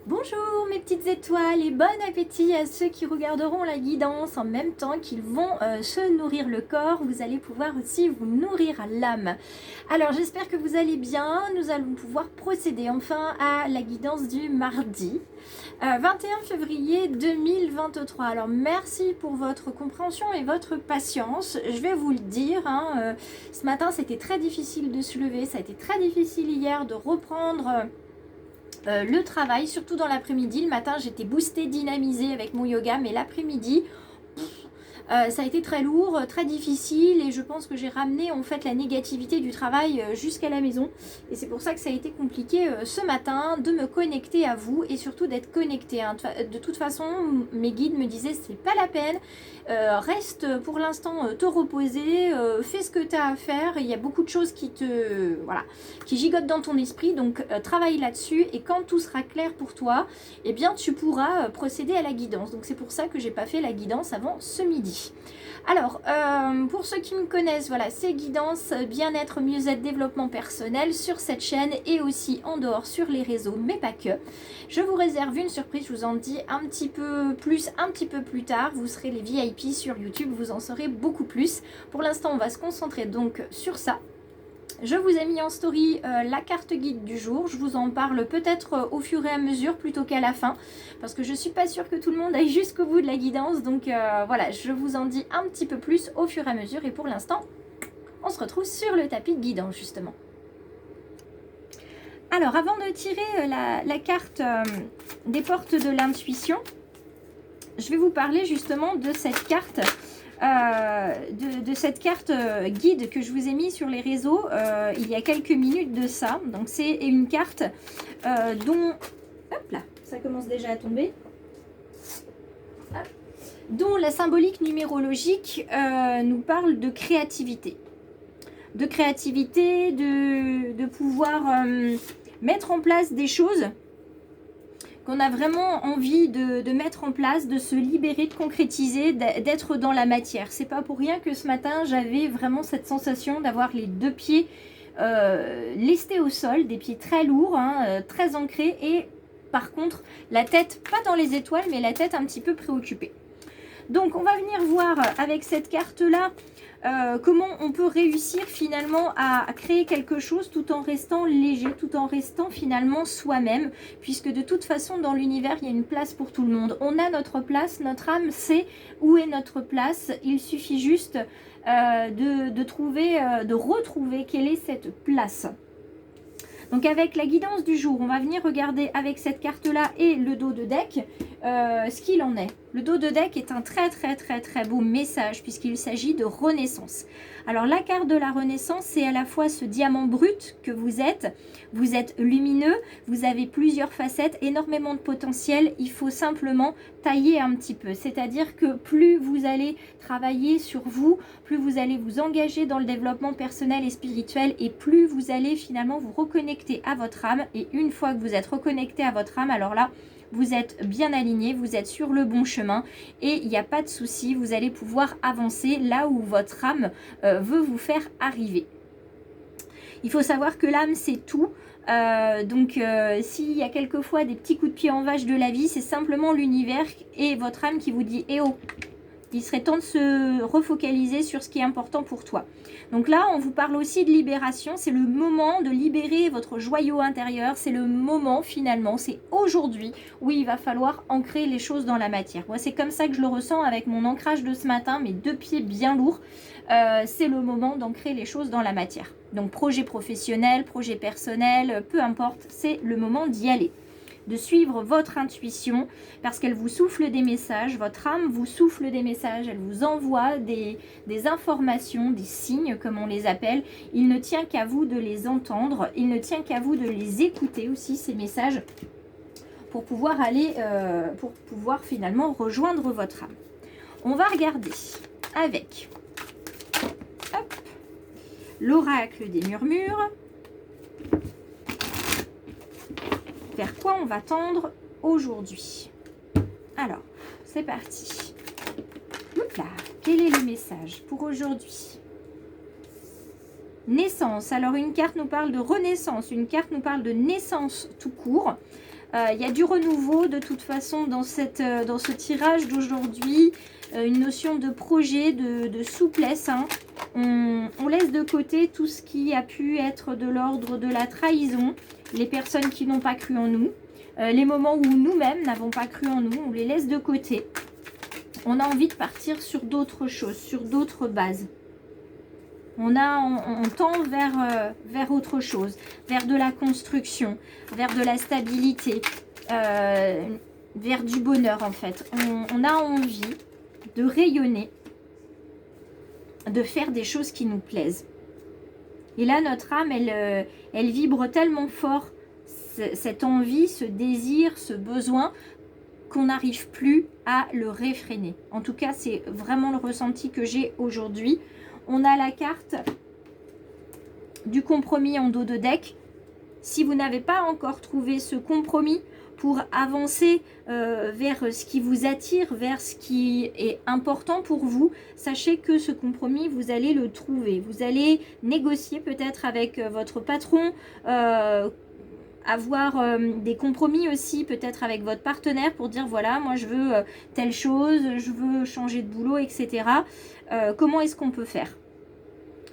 Bonjour mes petites étoiles et bon appétit à ceux qui regarderont la guidance en même temps qu'ils vont se nourrir le corps. Vous allez pouvoir aussi vous nourrir à l'âme. Alors j'espère que vous allez bien. Nous allons pouvoir procéder enfin à la guidance du mardi 21 février 2023. Alors merci pour votre compréhension et votre patience. Je vais vous le dire, ce matin c'était très difficile de se lever. Ça a été très difficile hier de reprendre le travail, surtout dans l'après-midi. Le matin, j'étais boostée, dynamisée avec mon yoga, mais l'après-midi, ça a été très lourd, très difficile, et je pense que j'ai ramené en fait la négativité du travail jusqu'à la maison. Et c'est pour ça que ça a été compliqué ce matin de me connecter à vous et surtout d'être connectée. De toute façon, mes guides me disaient c'est pas la peine, reste pour l'instant te reposer, fais ce que tu as à faire. Il y a beaucoup de choses qui qui gigotent dans ton esprit, donc travaille là-dessus, et quand tout sera clair pour toi, eh bien tu pourras procéder à la guidance. Donc c'est pour ça que j'ai pas fait la guidance avant ce midi. Alors, pour ceux qui me connaissent, voilà, c'est guidance, bien-être, mieux-être, développement personnel sur cette chaîne et aussi en dehors sur les réseaux, mais pas que. Je vous réserve une surprise, je vous en dis un petit peu plus tard. Vous serez les VIP sur YouTube, vous en saurez beaucoup plus. Pour l'instant, on va se concentrer donc sur ça. Je vous ai mis en story la carte guide du jour. Je vous en parle peut-être au fur et à mesure plutôt qu'à la fin, parce que je ne suis pas sûre que tout le monde aille jusqu'au bout de la guidance. Donc voilà, je vous en dis un petit peu plus au fur et à mesure. Et pour l'instant, on se retrouve sur le tapis de guidance justement. Alors avant de tirer la carte des portes de l'intuition, je vais vous parler justement de cette carte. De cette carte guide que je vous ai mis sur les réseaux il y a quelques minutes de ça. Donc c'est une carte dont, hop là, ça commence déjà à tomber, hop, dont la symbolique numérologique nous parle de créativité. De créativité, de pouvoir mettre en place des choses qu'on a vraiment envie de mettre en place, de se libérer, de concrétiser, d'être dans la matière. C'est pas pour rien que ce matin, j'avais vraiment cette sensation d'avoir les deux pieds lestés au sol, des pieds très lourds, très ancrés, et par contre, la tête, pas dans les étoiles, mais la tête un petit peu préoccupée. Donc, on va venir voir avec cette carte-là comment on peut réussir finalement à créer quelque chose tout en restant léger, tout en restant finalement soi-même, puisque de toute façon dans l'univers il y a une place pour tout le monde. On a notre place, notre âme sait où est notre place, il suffit juste de retrouver quelle est cette place. Donc avec la guidance du jour, on va venir regarder avec cette carte-là et le dos de deck ce qu'il en est. Le dos de deck est un très beau message puisqu'il s'agit de renaissance. Alors la carte de la renaissance, c'est à la fois ce diamant brut que vous êtes lumineux, vous avez plusieurs facettes, énormément de potentiel, il faut simplement tailler un petit peu. C'est-à-dire que plus vous allez travailler sur vous, plus vous allez vous engager dans le développement personnel et spirituel, et plus vous allez finalement vous reconnecter à votre âme. Et une fois que vous êtes reconnecté à votre âme, alors là, vous êtes bien aligné, vous êtes sur le bon chemin et il n'y a pas de souci, vous allez pouvoir avancer là où votre âme veut vous faire arriver. Il faut savoir que l'âme, c'est tout. Donc s'il y a quelquefois des petits coups de pied en vache de la vie, c'est simplement l'univers et votre âme qui vous dit « Eh oh !» Il serait temps de se refocaliser sur ce qui est important pour toi. Donc là, on vous parle aussi de libération. C'est le moment de libérer votre joyau intérieur. C'est le moment finalement, c'est aujourd'hui où il va falloir ancrer les choses dans la matière. Moi, c'est comme ça que je le ressens avec mon ancrage de ce matin, mes deux pieds bien lourds. C'est le moment d'ancrer les choses dans la matière. Donc projet professionnel, projet personnel, peu importe, c'est le moment d'y aller. De suivre votre intuition parce qu'elle vous souffle des messages, votre âme vous souffle des messages, elle vous envoie des informations, des signes comme on les appelle. Il ne tient qu'à vous de les entendre, il ne tient qu'à vous de les écouter aussi, ces messages, pour pouvoir aller, pour pouvoir finalement rejoindre votre âme. On va regarder avec l'oracle des murmures. Vers quoi on va tendre aujourd'hui? Alors, c'est parti. Hop là, quel est le message pour aujourd'hui? Naissance. Alors, une carte nous parle de renaissance, une carte nous parle de naissance tout court. Il y a du renouveau de toute façon dans ce tirage d'aujourd'hui. Une notion de projet, de souplesse. Hein. On laisse de côté tout ce qui a pu être de l'ordre de la trahison, les personnes qui n'ont pas cru en nous, les moments où nous-mêmes n'avons pas cru en nous, on les laisse de côté. On a envie de partir sur d'autres choses, sur d'autres bases. On tend vers autre chose, vers de la construction, vers de la stabilité, vers du bonheur en fait. On a envie de rayonner, de faire des choses qui nous plaisent. Et là, notre âme, elle vibre tellement fort cette envie, ce désir, ce besoin, qu'on n'arrive plus à le réfréner. En tout cas, c'est vraiment le ressenti que j'ai aujourd'hui. On a la carte du compromis en dos de deck. Si vous n'avez pas encore trouvé ce compromis pour avancer vers ce qui vous attire, vers ce qui est important pour vous, sachez que ce compromis, vous allez le trouver. Vous allez négocier peut-être avec votre patron, avoir des compromis aussi peut-être avec votre partenaire pour dire voilà, moi je veux telle chose, je veux changer de boulot, etc. Comment est-ce qu'on peut faire?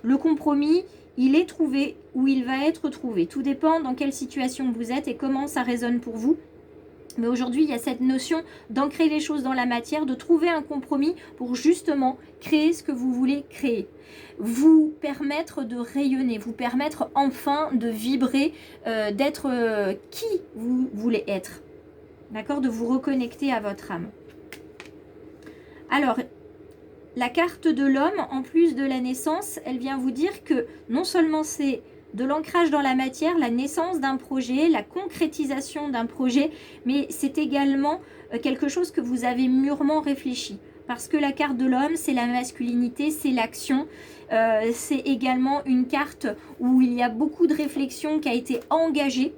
Le compromis, il est trouvé ou il va être trouvé. Tout dépend dans quelle situation vous êtes et comment ça résonne pour vous. Mais aujourd'hui, il y a cette notion d'ancrer les choses dans la matière, de trouver un compromis pour justement créer ce que vous voulez créer. Vous permettre de rayonner, vous permettre enfin de vibrer, d'être qui vous voulez être. D'accord? De vous reconnecter à votre âme. Alors, la carte de l'homme, en plus de la naissance, elle vient vous dire que non seulement c'est de l'ancrage dans la matière, la naissance d'un projet, la concrétisation d'un projet, mais c'est également quelque chose que vous avez mûrement réfléchi. Parce que la carte de l'homme, c'est la masculinité, c'est l'action. C'est également une carte où il y a beaucoup de réflexion qui a été engagée.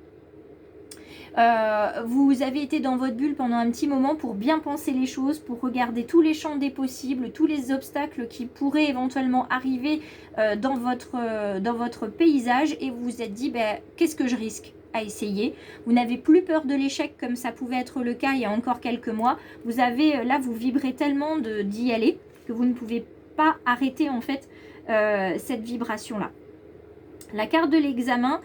Vous avez été dans votre bulle pendant un petit moment pour bien penser les choses, pour regarder tous les champs des possibles, tous les obstacles qui pourraient éventuellement arriver dans votre paysage, et vous vous êtes dit qu'est-ce que je risque à essayer. Vous n'avez plus peur de l'échec comme ça pouvait être le cas il y a encore quelques mois. Vous avez là, vous vibrez tellement d'y aller que vous ne pouvez pas arrêter en fait cette vibration là. La carte de l'examen,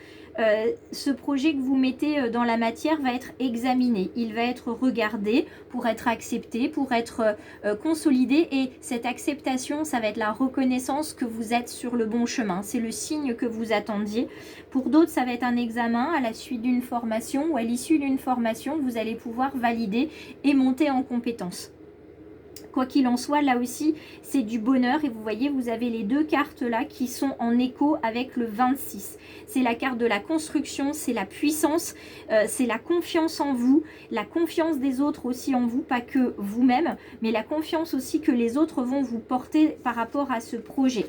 ce projet que vous mettez dans la matière va être examiné. Il va être regardé pour être accepté, pour être consolidé. Et cette acceptation, ça va être la reconnaissance que vous êtes sur le bon chemin. C'est le signe que vous attendiez. Pour d'autres, ça va être un examen à la suite d'une formation ou à l'issue d'une formation, vous allez pouvoir valider et monter en compétence. Quoi qu'il en soit, là aussi, c'est du bonheur. Et vous voyez, vous avez les deux cartes là qui sont en écho avec le 26. C'est la carte de la construction, c'est la puissance, c'est la confiance en vous, la confiance des autres aussi en vous, pas que vous-même, mais la confiance aussi que les autres vont vous porter par rapport à ce projet.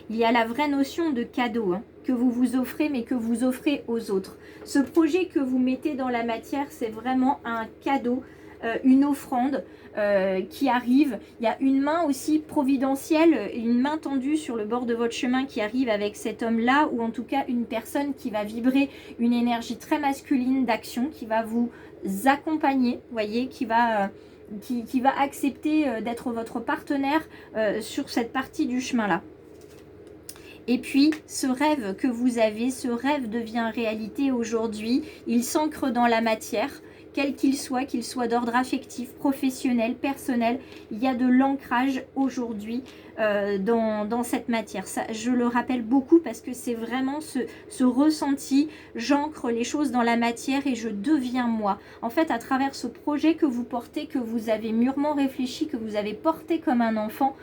Il y a la vraie notion de cadeau que vous vous offrez, mais que vous offrez aux autres. Ce projet que vous mettez dans la matière, c'est vraiment un cadeau, une offrande qui arrive. Il y a une main aussi providentielle, une main tendue sur le bord de votre chemin qui arrive avec cet homme-là, ou en tout cas une personne qui va vibrer une énergie très masculine d'action, qui va vous accompagner, voyez, qui va accepter d'être votre partenaire sur cette partie du chemin-là. Et puis, ce rêve que vous avez, ce rêve devient réalité aujourd'hui. Il s'ancre dans la matière, quel qu'il soit d'ordre affectif, professionnel, personnel. Il y a de l'ancrage aujourd'hui dans cette matière. Ça, je le rappelle beaucoup parce que c'est vraiment ce ressenti. J'ancre les choses dans la matière et je deviens moi. En fait, à travers ce projet que vous portez, que vous avez mûrement réfléchi, que vous avez porté comme un enfant,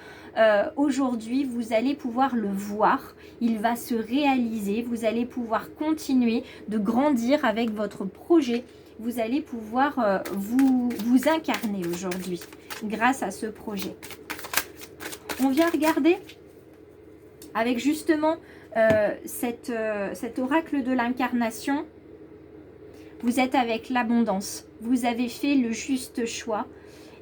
aujourd'hui, vous allez pouvoir le voir. Il va se réaliser. Vous allez pouvoir continuer de grandir avec votre projet. Vous allez pouvoir vous incarner aujourd'hui grâce à ce projet. On vient regarder avec justement cet oracle de l'incarnation. Vous êtes avec l'abondance. Vous avez fait le juste choix.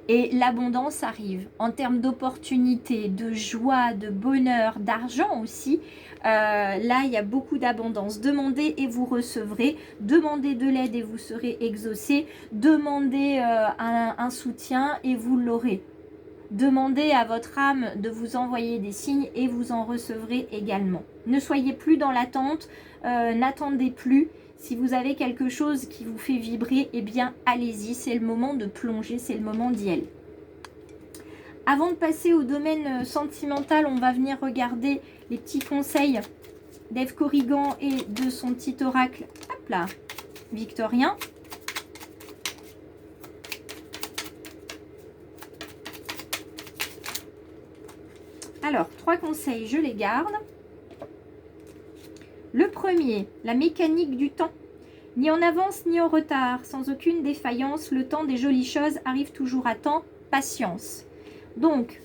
Et l'abondance arrive en termes d'opportunités, de joie, de bonheur, d'argent aussi. Là, il y a beaucoup d'abondance. Demandez et vous recevrez. Demandez de l'aide et vous serez exaucé. Demandez un soutien et vous l'aurez. Demandez à votre âme de vous envoyer des signes et vous en recevrez également. Ne soyez plus dans l'attente, n'attendez plus. Si vous avez quelque chose qui vous fait vibrer, eh bien allez-y, c'est le moment de plonger, c'est le moment d'y aller. Avant de passer au domaine sentimental, on va venir regarder les petits conseils d'Ève Corrigan et de son petit oracle, hop là, victorien. Alors, 3 conseils, je les garde. Le premier, la mécanique du temps. Ni en avance ni en retard, sans aucune défaillance, le temps des jolies choses arrive toujours à temps, patience. Donc,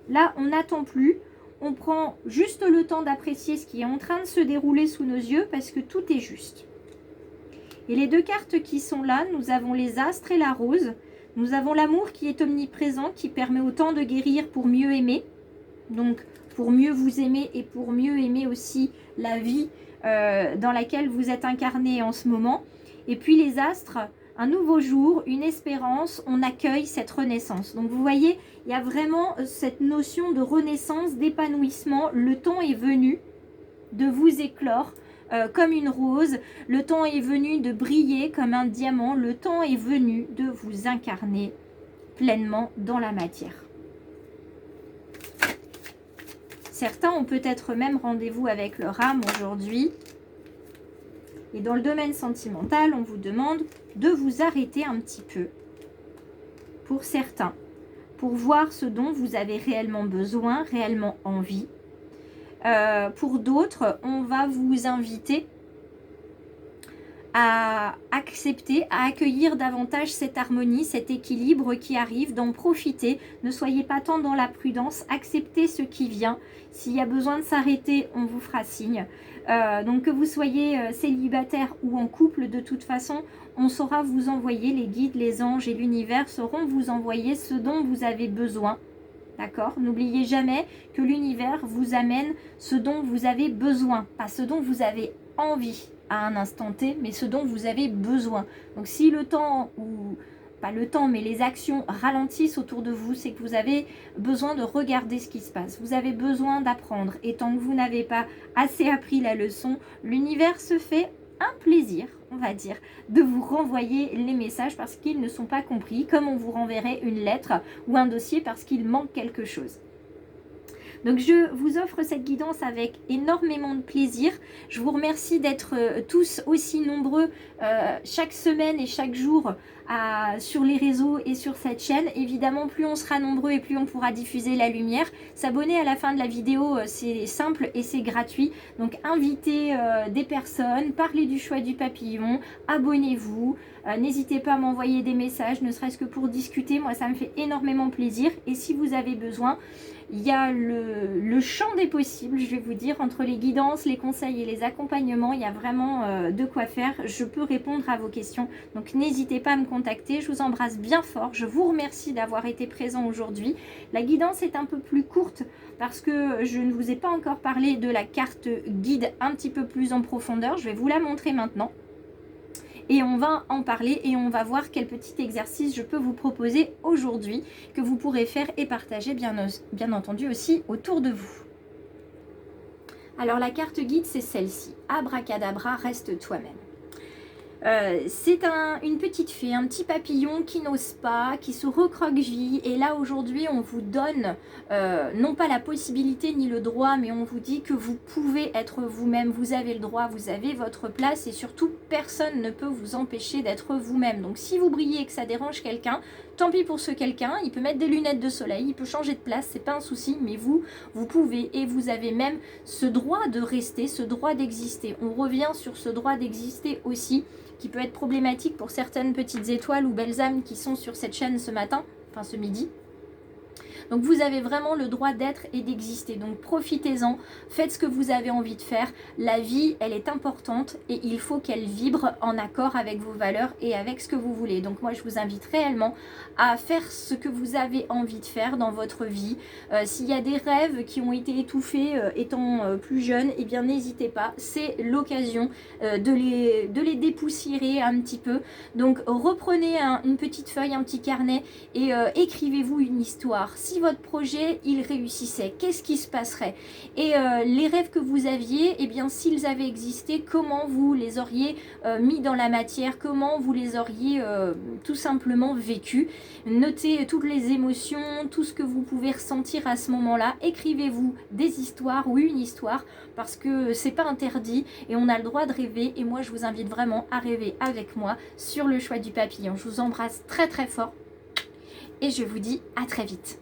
là, on n'attend plus, on prend juste le temps d'apprécier ce qui est en train de se dérouler sous nos yeux parce que tout est juste. Et les 2 cartes qui sont là, nous avons les astres et la rose. Nous avons l'amour qui est omniprésent, qui permet autant de guérir pour mieux aimer. Donc, pour mieux vous aimer et pour mieux aimer aussi la vie dans laquelle vous êtes incarné en ce moment. Et puis les astres, un nouveau jour, une espérance, on accueille cette renaissance. Donc vous voyez, il y a vraiment cette notion de renaissance, d'épanouissement. Le temps est venu de vous éclore comme une rose. Le temps est venu de briller comme un diamant. Le temps est venu de vous incarner pleinement dans la matière. Certains ont peut-être même rendez-vous avec leur âme aujourd'hui. Et dans le domaine sentimental, on vous demande de vous arrêter un petit peu. Pour certains, pour voir ce dont vous avez réellement besoin, réellement envie. Pour d'autres, on va vous inviter à accepter, à accueillir davantage cette harmonie, cet équilibre qui arrive, d'en profiter. Ne soyez pas tant dans la prudence, acceptez ce qui vient. S'il y a besoin de s'arrêter, on vous fera signe. Donc que vous soyez célibataire ou en couple, de toute façon, on saura vous envoyer, les guides, les anges et l'univers sauront vous envoyer ce dont vous avez besoin. D'accord? N'oubliez jamais que l'univers vous amène ce dont vous avez besoin, pas ce dont vous avez envie à un instant T, mais ce dont vous avez besoin. Donc si le temps, ou pas le temps, mais les actions ralentissent autour de vous, c'est que vous avez besoin de regarder ce qui se passe. Vous avez besoin d'apprendre. Et tant que vous n'avez pas assez appris la leçon, l'univers se fait un plaisir, on va dire, de vous renvoyer les messages parce qu'ils ne sont pas compris, comme on vous renverrait une lettre ou un dossier parce qu'il manque quelque chose. Donc je vous offre cette guidance avec énormément de plaisir. Je vous remercie d'être tous aussi nombreux chaque semaine et chaque jour sur les réseaux et sur cette chaîne. Évidemment, plus on sera nombreux et plus on pourra diffuser la lumière. S'abonner à la fin de la vidéo, c'est simple et c'est gratuit. Donc invitez des personnes, parlez du choix du papillon, abonnez-vous. N'hésitez pas à m'envoyer des messages, ne serait-ce que pour discuter. Moi, ça me fait énormément plaisir. Et si vous avez besoin, il y a le champ des possibles, je vais vous dire, entre les guidances, les conseils et les accompagnements. Il y a vraiment de quoi faire. Je peux répondre à vos questions. Donc, n'hésitez pas à me contacter. Je vous embrasse bien fort. Je vous remercie d'avoir été présent aujourd'hui. La guidance est un peu plus courte parce que je ne vous ai pas encore parlé de la carte guide un petit peu plus en profondeur. Je vais vous la montrer maintenant. Et on va en parler et on va voir quel petit exercice je peux vous proposer aujourd'hui que vous pourrez faire et partager bien entendu aussi autour de vous. Alors la carte guide, c'est celle-ci. Abracadabra, reste toi-même. C'est une petite fée, un petit papillon qui n'ose pas, qui se recroqueville. Et là aujourd'hui on vous donne non pas la possibilité ni le droit, mais on vous dit que vous pouvez être vous-même. Vous avez le droit, vous avez votre place et surtout personne ne peut vous empêcher d'être vous-même. Donc si vous brillez et que ça dérange quelqu'un, tant pis pour ce quelqu'un. Il peut mettre des lunettes de soleil, il peut changer de place, c'est pas un souci. Mais vous pouvez et vous avez même ce droit de rester, ce droit d'exister. On revient sur ce droit d'exister aussi, qui peut être problématique pour certaines petites étoiles ou belles âmes qui sont sur cette chaîne ce matin, enfin ce midi. Donc vous avez vraiment le droit d'être et d'exister. Donc profitez-en, faites ce que vous avez envie de faire. La vie, elle est importante et il faut qu'elle vibre en accord avec vos valeurs et avec ce que vous voulez. Donc moi, je vous invite réellement à faire ce que vous avez envie de faire dans votre vie. S'il y a des rêves qui ont été étouffés étant plus jeune, eh bien n'hésitez pas, c'est l'occasion de les dépoussiérer un petit peu. Donc reprenez une petite feuille, un petit carnet et écrivez-vous une histoire. Si votre projet, il réussissait, qu'est-ce qui se passerait? Et les rêves que vous aviez, eh bien s'ils avaient existé, comment vous les auriez mis dans la matière, comment vous les auriez tout simplement vécu. Notez toutes les émotions, tout ce que vous pouvez ressentir à ce moment-là. Écrivez-vous des histoires ou une histoire parce que c'est pas interdit et on a le droit de rêver. Et moi, je vous invite vraiment à rêver avec moi sur le choix du papillon. Je vous embrasse très très fort et je vous dis à très vite.